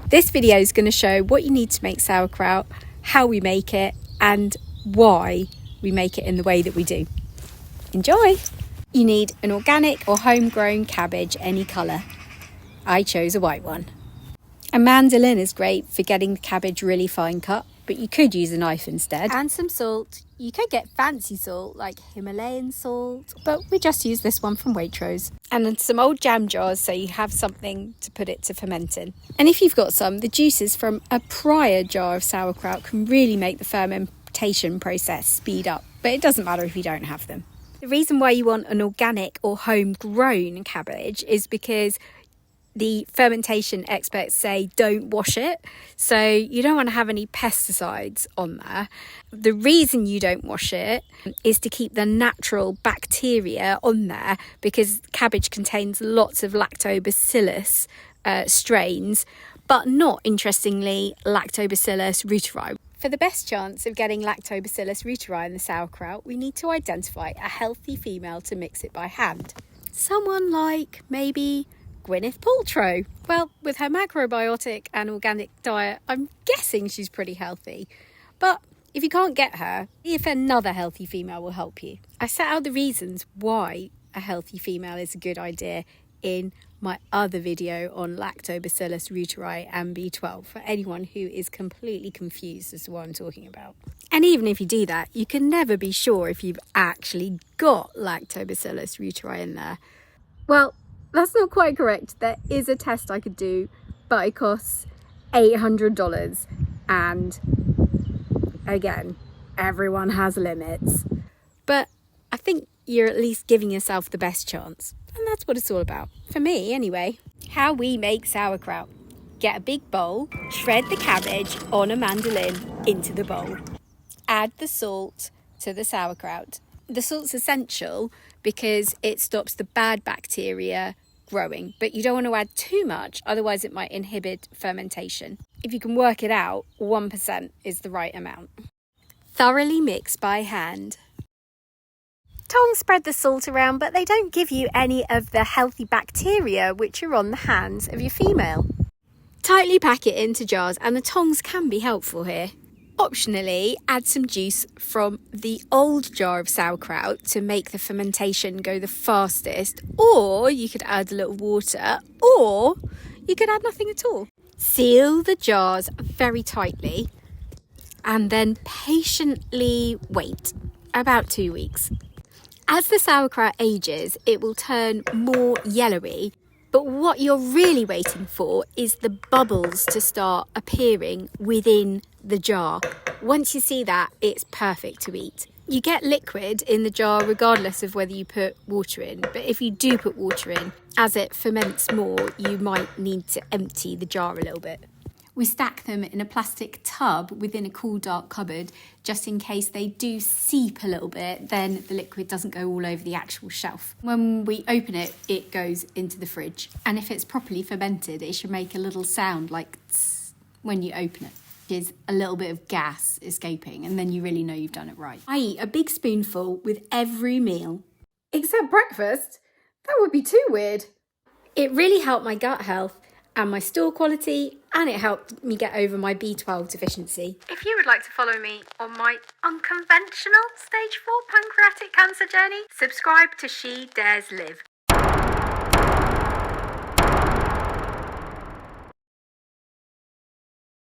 This video is going to show what you need to make sauerkraut, how we make it, and why we make it in the way that we do. Enjoy! You need an organic or homegrown cabbage, any colour. I chose a white one. A mandolin is great for getting the cabbage really fine cut, but you could use a knife instead. And some salt. You could get fancy salt like Himalayan salt, but we just use this one from Waitrose. And then some old jam jars so you have something to put it to ferment in. And if you've got some, the juices from a prior jar of sauerkraut can really make the fermentation process speed up, but it doesn't matter if you don't have them. The reason why you want an organic or homegrown cabbage is because the fermentation experts say don't wash it, so you don't want to have any pesticides on there. The reason you don't wash it is to keep the natural bacteria on there, because cabbage contains lots of lactobacillus strains, but not, interestingly, lactobacillus reuteri. For the best chance of getting lactobacillus reuteri in the sauerkraut, we need to identify a healthy female to mix it by hand. Someone like maybe Gwyneth Paltrow. Well, with her macrobiotic and organic diet, I'm guessing she's pretty healthy. But if you can't get her, see if another healthy female will help you. I set out the reasons why a healthy female is a good idea in my other video on lactobacillus reuteri and B12 for anyone who is completely confused as to what I'm talking about. And even if you do that, you can never be sure if you've actually got lactobacillus reuteri in there. Well, that's not quite correct. There is a test I could do, but it costs $800. And again, everyone has limits. But I think you're at least giving yourself the best chance. And that's what it's all about. For me, anyway. How we make sauerkraut. Get a big bowl, shred the cabbage on a mandolin into the bowl. Add the salt to the sauerkraut. The salt's essential because it stops the bad bacteria growing, but you don't want to add too much, otherwise it might inhibit fermentation. If you can work it out, 1% is the right amount. Thoroughly mix by hand. Tongs spread the salt around, but they don't give you any of the healthy bacteria which are on the hands of your female. Tightly pack it into jars, and the tongs can be helpful here. Optionally, add some juice from the old jar of sauerkraut to make the fermentation go the fastest, or you could add a little water, or you could add nothing at all. Seal the jars very tightly and then patiently wait about 2 weeks. As the sauerkraut ages, it will turn more yellowy, but what you're really waiting for is the bubbles to start appearing within the jar. Once you see that, it's perfect to eat. You get liquid in the jar regardless of whether you put water in, but if you do put water in, as it ferments more, you might need to empty the jar a little bit. We stack them in a plastic tub within a cool, dark cupboard, just in case they do seep a little bit, then the liquid doesn't go all over the actual shelf. When we open it, it goes into the fridge. And if it's properly fermented, it should make a little sound like tss when you open it. Is a little bit of gas escaping, and then you really know you've done it right. I eat a big spoonful with every meal. Except breakfast? That would be too weird. It really helped my gut health and my stool quality, and it helped me get over my B12 deficiency. If you would like to follow me on my unconventional stage 4 pancreatic cancer journey, subscribe to She Dares Live.